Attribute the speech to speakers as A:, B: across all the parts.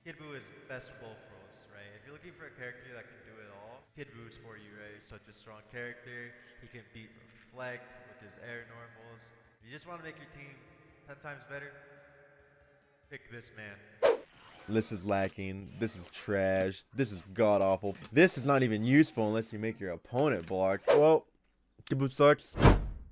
A: Kid Buu is best of both worlds, right? If you're looking for a character that can do it all, Kid Buu is for you, right? Such a strong character. He can beat Reflect with his air normals. If you just want to make your team 10 times better, pick this man.
B: This is lacking. This is trash. This is god awful. This is not even useful unless you make your opponent block. Well, Kid Buu sucks.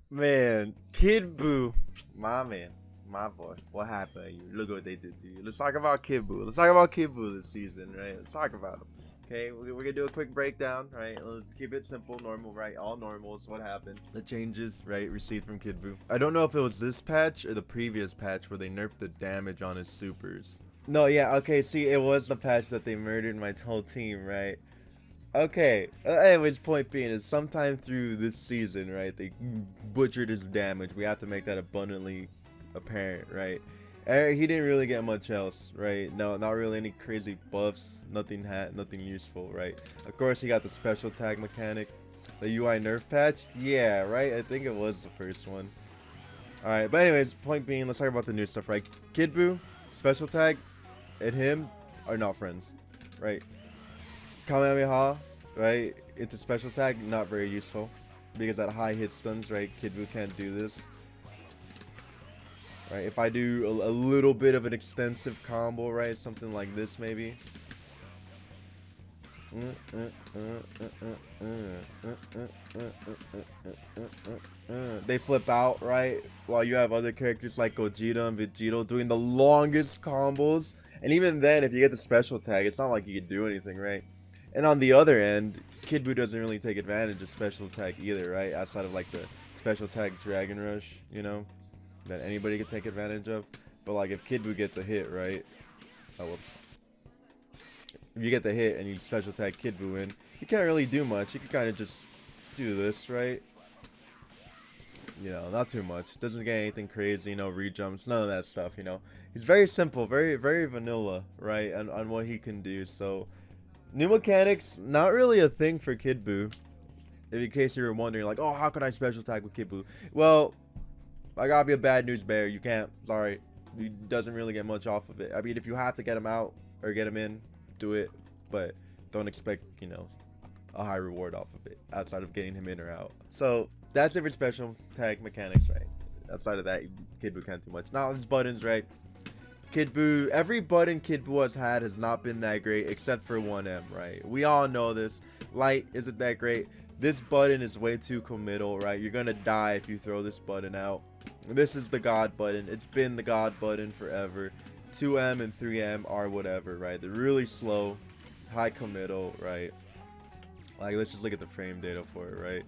B: Man, Kid Buu, my man, my boy. What happened to you? Look what they did to you. Let's talk about Kid Buu. Let's talk about Kid Buu this season, right? Let's talk about him. Okay, we're gonna do a quick breakdown, right? Let's keep it simple, normal, right? All normals. What happened? The changes, right? Received from Kid Buu. I don't know if it was this patch or the previous patch where they nerfed the damage on his supers. No, yeah, okay, see, it was the patch that they murdered my whole team, right? Okay, anyways, point being is sometime through this season, right, they butchered his damage. We have to make that abundantly apparent, right? He didn't really get much else, right? No, not really any crazy buffs, nothing useful, right? Of course, he got the special tag mechanic, the UI nerf patch, yeah, right? I think it was the first one. Alright, but anyways, point being, let's talk about the new stuff, right? Kid Buu, special tag, and him are not friends, right? Kamehameha, right? Into special tag, not very useful because at high hit stuns, right? Kid Buu can't do this, right? If I do a little bit of an extensive combo, right? Something like this, maybe. They flip out, right? While you have other characters like Gogeta and Vegito doing the longest combos. And even then, if you get the special tag, it's not like you can do anything, right? And on the other end, Kid Buu doesn't really take advantage of special tag either, right? Outside of like the special tag Dragon Rush, you know, that anybody can take advantage of. But like if Kid Buu gets a hit, right? Oh, whoops. If you get the hit and you special tag Kid Buu in, you can't really do much. You can kind of just do this, right? You know, not too much. Doesn't get anything crazy, you know, rejumps, none of that stuff, you know. He's very simple, very vanilla, right, on what he can do. So, new mechanics, not really a thing for Kid Buu. If in case you were wondering, like, oh, how can I special tag with Kid Buu? Well, I gotta be a bad news bearer. You can't. Sorry. He doesn't really get much off of it. I mean, if you have to get him out or get him in, do it. But don't expect, you know, a high reward off of it outside of getting him in or out. So, that's it for special tag mechanics, right? Outside of that, Kid Buu can't do much. Now, his buttons, right? Kid Buu, every button Kid Buu has had has not been that great except for 1M, right? We all know this. Light isn't that great. This button is way too committal, right? You're gonna die if you throw this button out. This is the God button. It's been the God button forever. 2M and 3M are whatever, right? They're really slow, high committal, right? Like, let's just look at the frame data for it, right?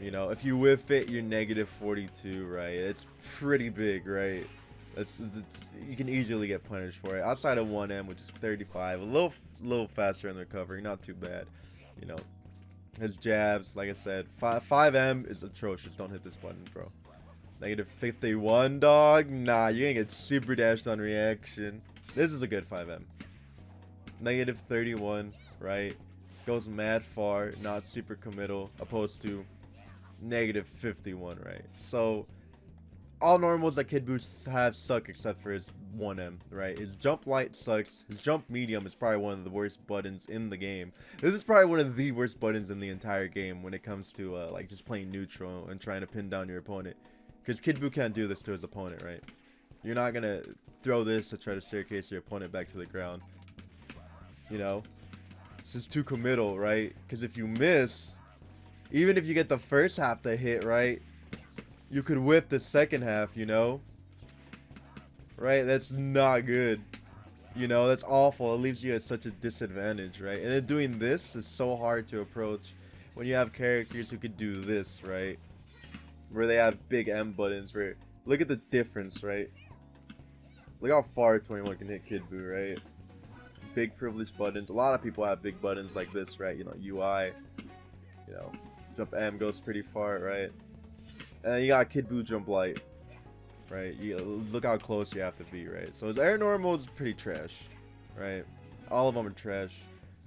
B: You know, if you whiff it, you're negative 42, right? It's pretty big, right? It's you can easily get punished for it. Outside of 1M, which is 35, a little faster in the recovery, not too bad. You know, his jabs, like I said, 5M is atrocious. Don't hit this button, bro. Negative 51, dog. Nah, you're gonna get super dashed on reaction. This is a good 5M. Negative 31, right? Goes mad far, not super committal, opposed to negative 51, right? So all normals that Kid Buu have suck except for his 1M, right? His jump light sucks. His jump medium is probably one of the worst buttons in the game. This is probably one of the worst buttons in the entire game when it comes to like just playing neutral and trying to pin down your opponent. Because Kid Buu can't do this to his opponent, right? You're not going to throw this to try to staircase your opponent back to the ground. You know? This is too committal, right? Because if you miss, even if you get the first half to hit, right? You could whip the second half, you know? Right? That's not good. You know, that's awful. It leaves you at such a disadvantage, right? And then doing this is so hard to approach when you have characters who could do this, right? Where they have big M buttons. Where look at the difference, right? Look how far 21 can hit Kid Buu, right? Big privileged buttons. A lot of people have big buttons like this, right? You know, UI. You know, jump M goes pretty far, right? And you got Kid Buu jump light, right? You look how close you have to be, right? So his air normal is pretty trash, right? All of them are trash.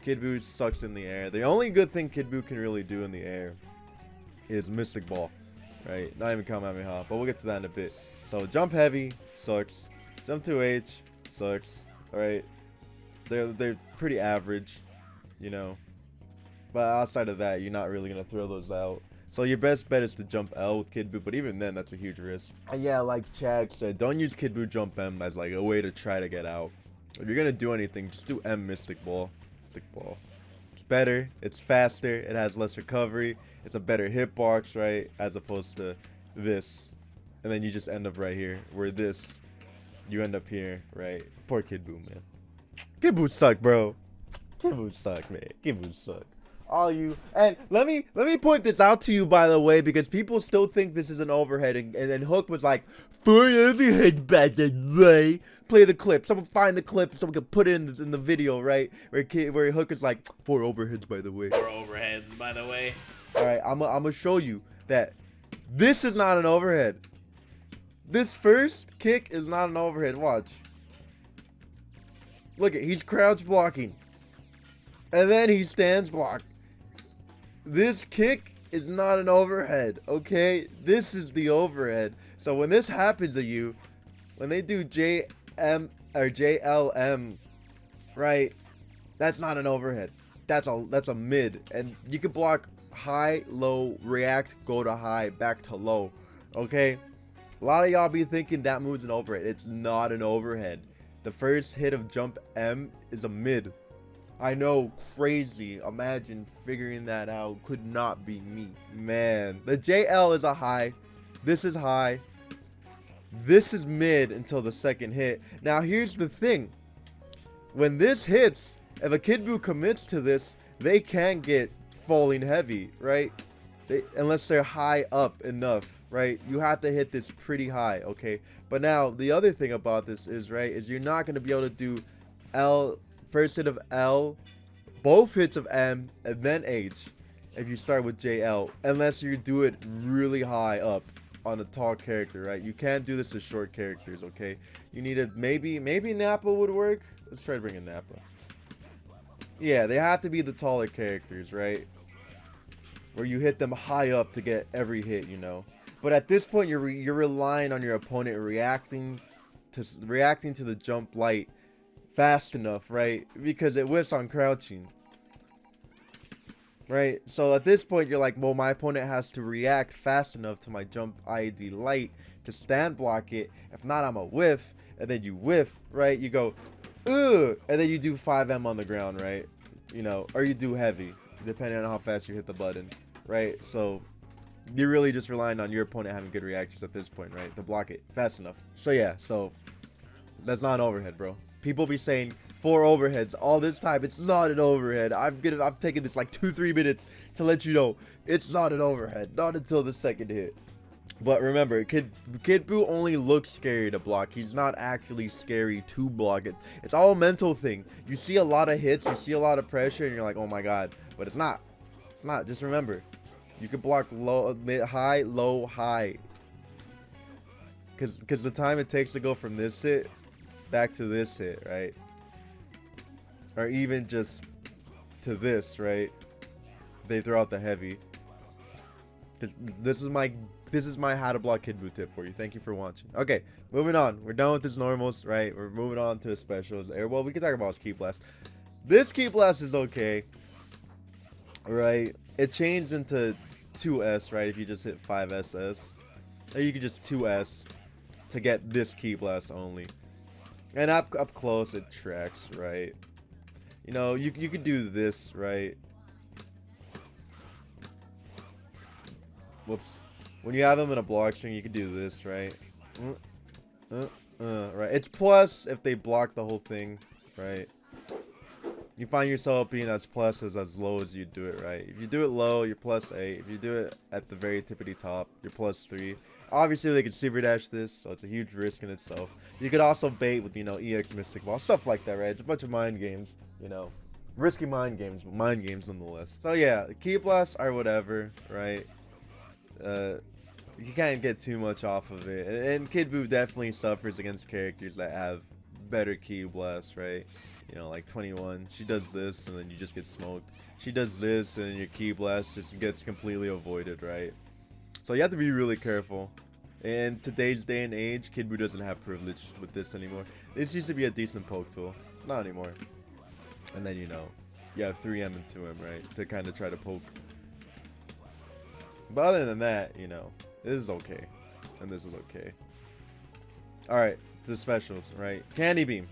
B: Kid Buu sucks in the air. The only good thing Kid Buu can really do in the air is Mystic Ball, right? Not even Kamehameha, but we'll get to that in a bit. So jump heavy sucks. Jump 2H sucks. right? They're pretty average, you know. But outside of that, you're not really gonna throw those out. So your best bet is to jump L with Kid Buu, but even then, that's a huge risk. And yeah, like Chad said, don't use Kid Buu jump M as like a way to try to get out. If you're gonna do anything, just do M Mystic Ball. Mystic Ball. It's better, it's faster, it has less recovery, it's a better hitbox, right? As opposed to this. And then you just end up right here. Where this, you end up here, right? Poor Kid Buu, man. Kid Buu suck, bro. Kid Buu suck, man. Kid Buu suck. All you, and let me point this out to you, by the way, because people still think this is an overhead, and then Hook was like, 4 overheads back that way. Play the clip. Someone find the clip. Someone can put it in the video, right? Where Hook is like, 4 overheads, by the way.
C: 4 overheads, by the way.
B: All right, I'm gonna show you that this is not an overhead. This first kick is not an overhead. Watch. Look at, he's crouch blocking, and then he stands block. This kick is not an overhead, okay? This is the overhead. So when this happens to you, when they do JM or JLM, right? That's not an overhead. That's a mid, and you can block high, low, react, go to high, back to low, okay? A lot of y'all be thinking that move's an overhead. It's not an overhead. The first hit of jump M is a mid. I know, crazy. Imagine figuring that out. Could not be me. Man, the JL is a high. This is high. This is mid until the second hit. Now, here's the thing. When this hits, if a Kid Buu commits to this, they can get falling heavy, right? Unless they're high up enough, right? You have to hit this pretty high, okay? But now, the other thing about this is, right, is you're not going to be able to do L... First hit of L, both hits of M, and then H if you start with JL, unless you do it really high up on a tall character, right? You can't do this to short characters, okay? You need a, maybe Nappa would work. Let's try to bring in Nappa. Yeah, they have to be the taller characters, right? Where you hit them high up to get every hit, you know? But at this point, you're relying on your opponent reacting to the jump light fast enough, right? Because it whiffs on crouching, right? So at this point, you're like, well, my opponent has to react fast enough to my jump IED light to stand block it. If not, I'm a whiff. And then you whiff, right? You go, ugh, and then you do 5M on the ground, right? You know, or you do heavy, depending on how fast you hit the button, right? So you're really just relying on your opponent having good reactions at this point, right? To block it fast enough. So yeah, so that's not an overhead, bro. People be saying 4 overheads all this time. It's not an overhead. I've taken this like 2-3 minutes to let you know it's not an overhead. Not until the second hit. But remember, Kid Buu only looks scary to block. He's not actually scary to block it. It's all a mental thing. You see a lot of hits, you see a lot of pressure, and you're like, oh my god. But it's not. It's not. Just remember, you can block low, mid, high, low, high. Because the time it takes to go from this hit back to this hit, right? Or even just to this, right? They throw out the heavy. This is my how to block Kid Buu tip for you. Thank you for watching. Okay, moving on. We're done with his normals, right? We're moving on to his specials. Well, we can talk about his Key Blast. This Key Blast is okay, right? It changed into 2S, right? If you just hit 5SS, or you could just 2S to get this Key Blast only. And up close, it tracks, right? You know, you could do this, right? Whoops. When you have them in a block string, you could do this, right? Right. It's plus if they block the whole thing, right? You find yourself being as plus as low as you do it, right? If you do it low, you're plus 8. If you do it at the very tippity top, you're plus 3. Obviously, they could super dash this, so it's a huge risk in itself. You could also bait with, you know, EX Mystic Ball, stuff like that, right? It's a bunch of mind games, you know. Risky mind games, but mind games nonetheless. So yeah, Key Blasts are whatever, right? You can't get too much off of it. And Kid Buu definitely suffers against characters that have better Key Blasts, right? You know, like 21. She does this, and then you just get smoked. She does this, and your Key Blast just gets completely avoided, right? So you have to be really careful In today's day and age, Kid Buu doesn't have privilege with this anymore. This used to be a decent poke tool. Not anymore. And then, you know, you have 3M and 2M, right? To kind of try to poke. But other than that, you know, this is okay. And this is okay. Alright, to the specials, right? Candy Beam.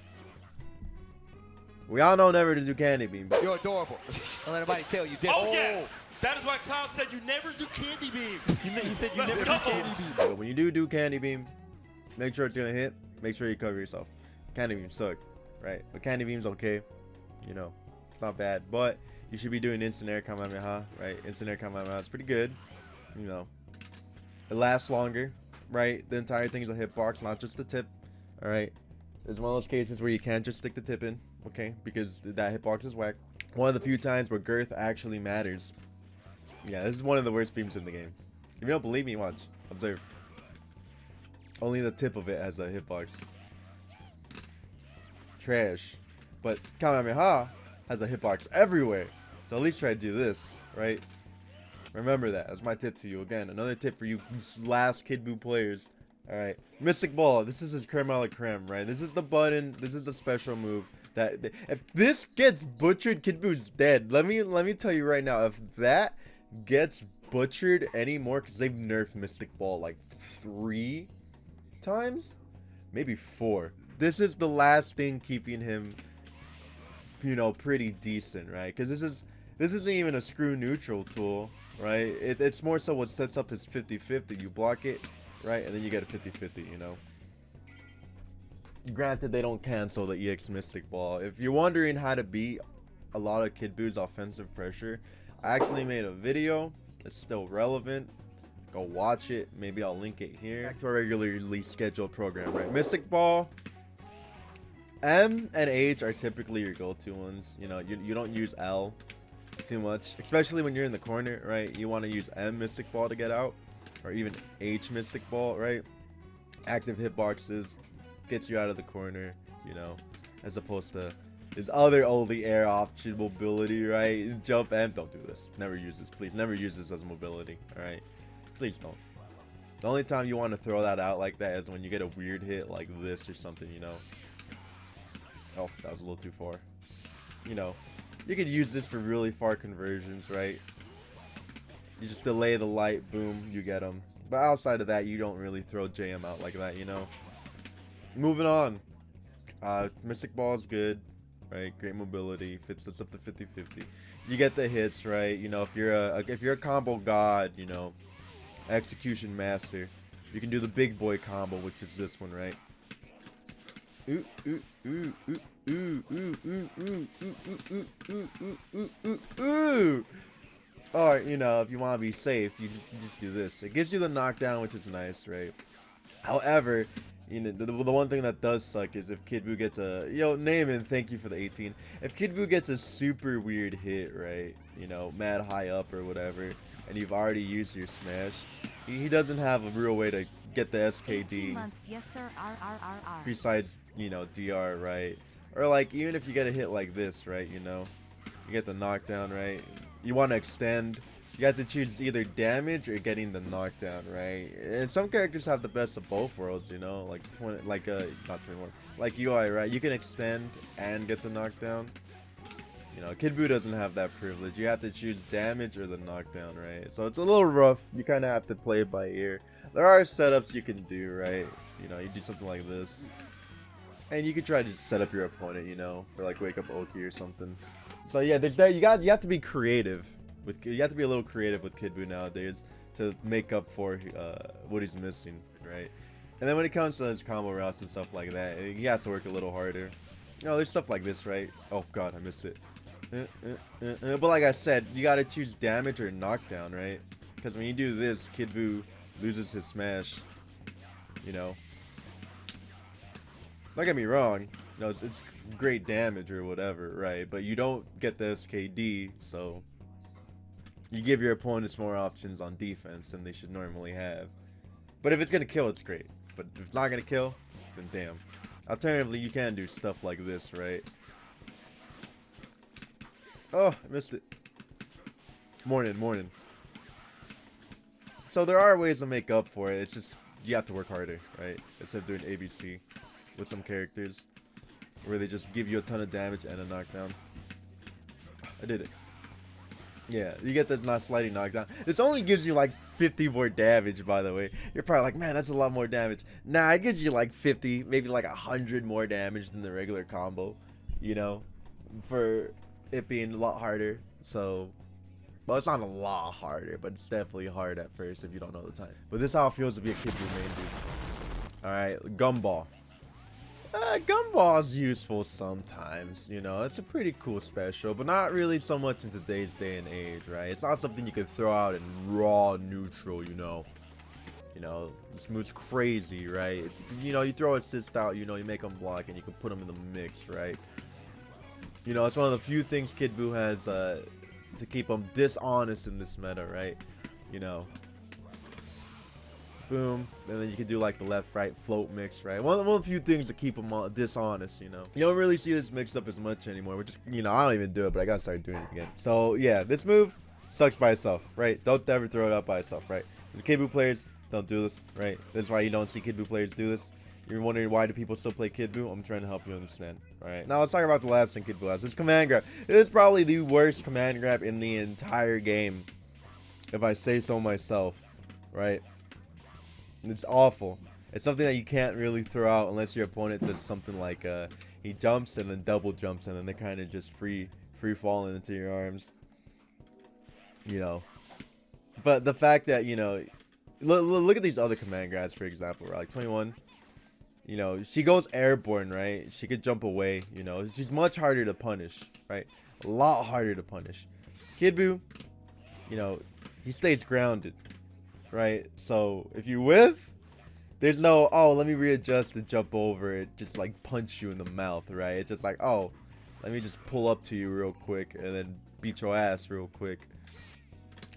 B: We all know never to do Candy Beam. But
D: you're adorable. Don't let anybody tell you different.
E: Oh, yes! That is why Cloud said you never do Candy Beam.
D: You said you never do Candy Beam.
B: But when you do Candy Beam, make sure it's gonna hit. Make sure you cover yourself. Candy Beams suck, right? But Candy Beam's okay. You know, it's not bad. But you should be doing Instant Air Kamehameha, right? Instant Air Kamehameha is pretty good. You know, it lasts longer, right? The entire thing is a hitbox, not just the tip. All right. There's one of those cases where you can't just stick the tip in, okay? Because that hitbox is whack. One of the few times where girth actually matters. Yeah, this is one of the worst beams in the game. If you don't believe me, watch. Observe. Only the tip of it has a hitbox. Trash. But Kamehameha has a hitbox everywhere. So at least try to do this, right? Remember that. That's my tip to you. Again, another tip for you last Kid Buu players. Alright. Mystic Ball. This is his creme a la creme, right? This is the button. This is the special move. That if this gets butchered, Kid Buu's dead. Let me tell you right now. If that gets butchered anymore, because they've nerfed Mystic Ball like 3 times, maybe 4. This is the last thing keeping him, you know, pretty decent, right? Because this isn't even a screw neutral tool, right? It's more so what sets up his 50-50. You block it, right, and then you get a 50-50, you know. Granted, they don't cancel the EX Mystic Ball. If you're wondering how to beat a lot of Kid Buu's offensive pressure, I actually made a video. It's still relevant. Go watch it. Maybe I'll link it here. Back to our regularly scheduled program, right? Mystic Ball. M and H are typically your go-to ones. You know, you don't use L too much, especially when you're in the corner, right? You want to use M Mystic Ball to get out, or even H Mystic Ball, right? Active hitboxes gets you out of the corner, you know, as opposed to his other only air option mobility, right? Jump M. Don't do this. Never use this, please. Never use this as mobility, all right? Please don't. The only time you want to throw that out like that is when you get a weird hit like this or something, you know. Oh, that was a little too far. You know, you could use this for really far conversions, right? You just delay the light, boom, you get them. But outside of that, you don't really throw JM out like that, you know. Moving on. Mystic Ball is good, right? Great mobility, fits us up to 50-50. You get the hits, right? You know, if you're a combo god, you know, execution master, you can do the big boy combo, which is this one, right? Ooh, ooh, ooh, ooh, ooh, ooh, ooh, ooh, ooh, ooh, ooh, ooh, ooh, ooh. Or, you know, if you want to be safe, you just do this. It gives you the knockdown, which is nice, right? However, you know, the one thing that does suck is if Kid Buu gets a, yo, name and thank you for the 18. If Kid Buu gets a super weird hit, right? You know, mad high up or whatever, and you've already used your smash, he doesn't have a real way to get the SKD.
F: Yes, sir.
B: Besides, you know, DR, right? Or like, even if you get a hit like this, right? You know, you get the knockdown, right? You want to extend. You have to choose either damage or getting the knockdown, right? And some characters have the best of both worlds, you know, like not 21, like UI, right? You can extend and get the knockdown. You know, Kid Buu doesn't have that privilege. You have to choose damage or the knockdown, right? So it's a little rough. You kind of have to play it by ear. There are setups you can do, right? You know, you do something like this, and you can try to set up your opponent, you know, for like wake up Oki or something. So yeah, there's that. You have to be creative. You have to be a little creative with Kid Buu nowadays to make up for what he's missing, right? And then when it comes to his combo routes and stuff like that, he has to work a little harder. You know, there's stuff like this, right? Oh god, I missed it. But like I said, you gotta choose damage or knockdown, right? Because when you do this, Kid Buu loses his smash. You know, don't get me wrong. You know, it's great damage or whatever, right? But you don't get the SKD, so you give your opponents more options on defense than they should normally have. But if it's gonna kill, it's great. But if it's not gonna kill, then damn. Alternatively, you can do stuff like this, right? Oh, I missed it. Morning. So there are ways to make up for it. It's just you have to work harder, right? Instead of doing ABC with some characters where they just give you a ton of damage and a knockdown. I did it. Yeah, you get this not sliding knockdown. This only gives you like 50 more damage, by the way. You're probably like, man, that's a lot more damage. Nah, it gives you like 50, maybe like 100 more damage than the regular combo, you know, for it being a lot harder. So, well, it's not a lot harder, but it's definitely hard at first if you don't know the time. But this is how it feels to be a Kid Buu main, dude. Alright, Gumball. Gumball's useful sometimes, you know. It's a pretty cool special, but not really so much in today's day and age, right? It's not something you can throw out in raw neutral, you know. You know, this move's crazy, right? It's, you know, you throw assist out, you know, you make them block, and you can put them in the mix, right? You know, it's one of the few things Kid Buu has to keep them dishonest in this meta, right? You know. Boom, and then you can do like the left right float mix, right? One of the few things to keep them dishonest, you know. You don't really see this mixed up as much anymore, which is, you know, I don't even do it, but I gotta start doing it again. So yeah, this move sucks by itself, right? Don't ever throw it out by itself, right? The Kid Buu players don't do this, right? That's why you don't see Kid Buu players do this. You're wondering why do people still play Kid Buu? I'm trying to help you understand. Alright, now let's talk about the last thing Kid Buu has. This command grab. It is probably the worst command grab in the entire game, if I say so myself, right? It's awful. It's something that you can't really throw out unless your opponent does something like he jumps and then double jumps and then they're kind of just free falling into your arms, you know. But the fact that, you know, look at these other command grabs, for example, right? Like 21, you know, she goes airborne, right? She could jump away, you know. She's much harder to punish, right? A lot harder to punish. Kid Buu, you know, he stays grounded, right? So if you whiff, there's no, oh, let me readjust and jump over it, just like punch you in the mouth, right? It's just like, oh, let me just pull up to you real quick and then beat your ass real quick,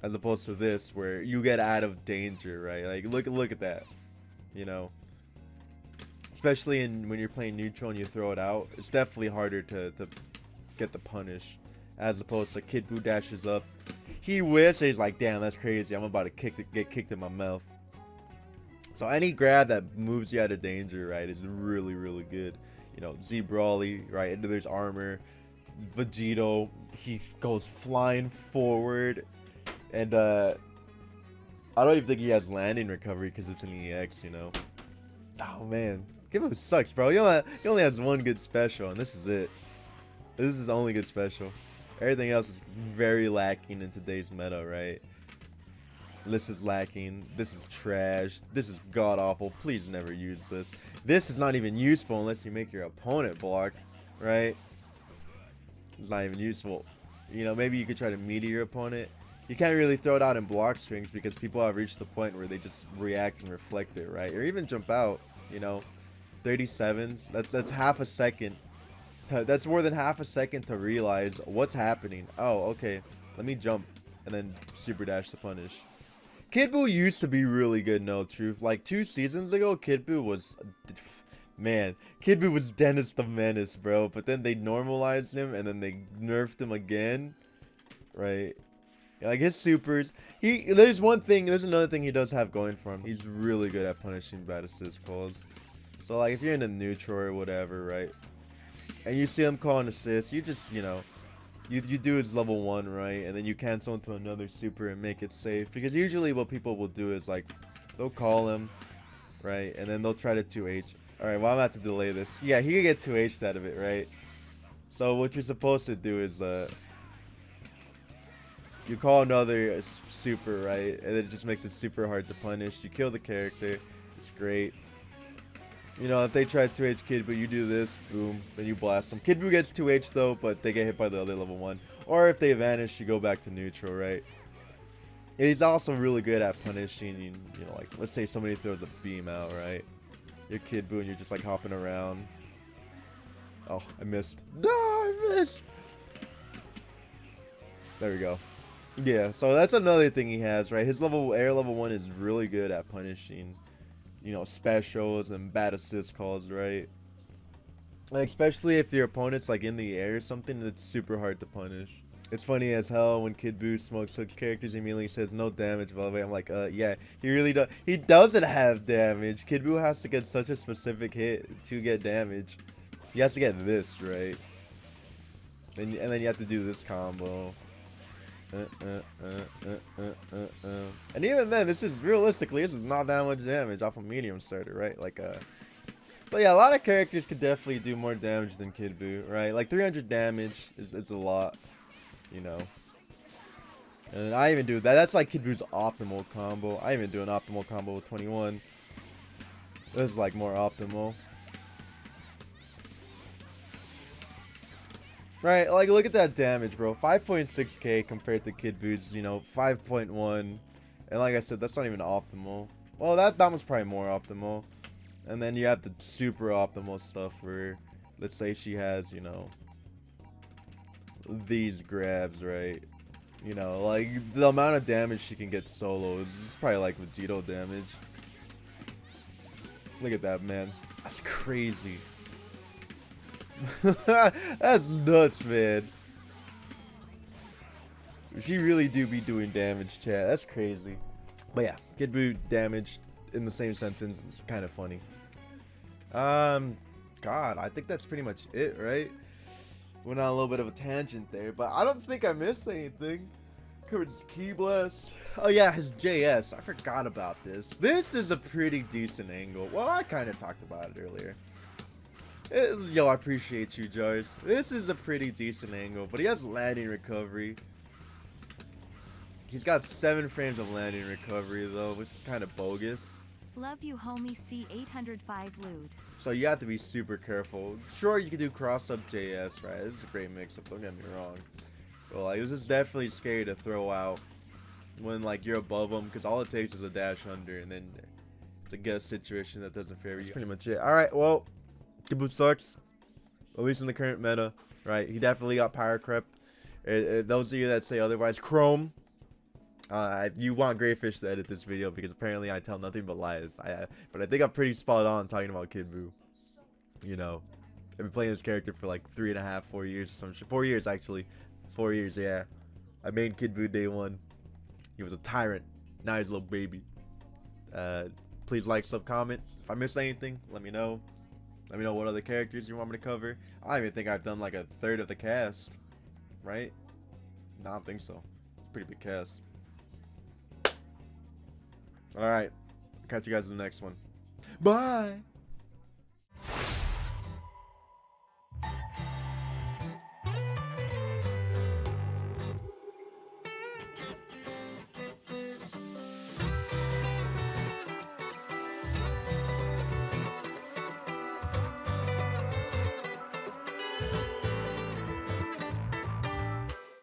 B: as opposed to this where you get out of danger, right? Like look at that, you know. Especially when you're playing neutral and you throw it out, it's definitely harder to get the punish, as opposed to Kid Buu dashes up, he whiffs, he's like, damn, that's crazy, I'm about to get kicked in my mouth. So any grab that moves you out of danger, right, is really, really good. You know, Z Brawly, right, into there's armor. Vegito, he goes flying forward. And I don't even think he has landing recovery because it's an EX, you know. Oh, man. Kid Buu sucks, bro. He only has one good special, and this is it. This is his only good special. Everything else is very lacking in today's meta, right? This is lacking. This is trash. This is god-awful. Please never use this. This is not even useful unless you make your opponent block, right? It's not even useful. You know, maybe you could try to meter your opponent. You can't really throw it out in block strings because people have reached the point where they just react and reflect it, right? Or even jump out, you know. 37s. That's half a second. That's more than half a second to realize what's happening. Oh, okay. Let me jump and then super dash to punish. Kid Buu used to be really good, no truth. Like 2 seasons ago, Kid Buu was, man, Kid Buu was Dennis the Menace, bro. But then they normalized him and then they nerfed him again, right? Like his supers, there's another thing he does have going for him. He's really good at punishing bad assist calls. So like if you're in a neutral or whatever, right, and you see him call an assist, you just, you know, you do his level 1, right, and then you cancel into another super and make it safe. Because usually what people will do is like they'll call him, right, and then they'll try to 2H. All right, well, I'm gonna have to delay this. Yeah, he can get 2H'd out of it, right? So what you're supposed to do is you call another super, right, and it just makes it super hard to punish. You kill the character, it's great. You know, if they try 2H Kid Buu, you do this, boom, then you blast them. Kid Buu gets 2H though, but they get hit by the other level 1. Or if they vanish, you go back to neutral, right? He's also really good at punishing, you know, like, let's say somebody throws a beam out, right? You're Kid Buu and you're just like hopping around. Oh, I missed. No, I missed! There we go. Yeah, so that's another thing he has, right? His air level 1 is really good at punishing, you know, specials and bad assist calls, right? Like, especially if your opponent's like in the air or something, it's super hard to punish. It's funny as hell when Kid Buu smokes hooks characters, he immediately says no damage, by the way. I'm like, yeah, he really does. He doesn't have damage. Kid Buu has to get such a specific hit to get damage. He has to get this, right? And then you have to do this combo. And even then, this is realistically, this is not that much damage off a medium starter, right? Like, so yeah, a lot of characters could definitely do more damage than Kid Buu, right? Like 300 damage is a lot, you know. And I even do that. That's like Kid Buu's optimal combo. I even do an optimal combo with 21. This is like more optimal. Right, like look at that damage, bro. 5.6k compared to Kid Buu's, you know, 5.1. And like I said, that's not even optimal. Well, that one's probably more optimal. And then you have the super optimal stuff where, let's say she has, you know, these grabs, right? You know, like the amount of damage she can get solo is probably like Vegito damage. Look at that, man. That's crazy. That's nuts, man. She really do be doing damage, chat. That's crazy. But yeah, Kid Buu damage in the same sentence is kind of funny. God, I think that's pretty much it, right? Went on a little bit of a tangent there, but I don't think I missed anything. Covered his Ki Blast. Oh yeah, his JS. I forgot about this. This is a pretty decent angle. Well, I kind of talked about it earlier. Yo, I appreciate you, Jars. This is a pretty decent angle, but he has landing recovery. He's got 7 frames of landing recovery, though, which is kind of bogus.
F: Love you, homie. C805 Lude.
B: So you have to be super careful. Sure, you can do cross-up JS, right? This is a great mix-up, don't get me wrong. But, like, this is definitely scary to throw out when, like, you're above them, because all it takes is a dash under, and then to get a situation that doesn't favor you. That's pretty much it. Alright, well, Kid Buu sucks. At least in the current meta, right? He definitely got power crept. Those of you that say otherwise, Chrome. You want Greyfish to edit this video because apparently I tell nothing but lies. But I think I'm pretty spot on talking about Kid Buu. You know, I've been playing this character for like 3.5, 4 years or some shit. 4 years actually. 4 years, yeah. I made Kid Buu day 1. He was a tyrant. Now he's a little baby. Please like, sub, comment. If I missed anything, let me know. Let me know what other characters you want me to cover. I don't even think I've done like a third of the cast. Right? No, I don't think so. It's a pretty big cast. Alright. Catch you guys in the next one. Bye!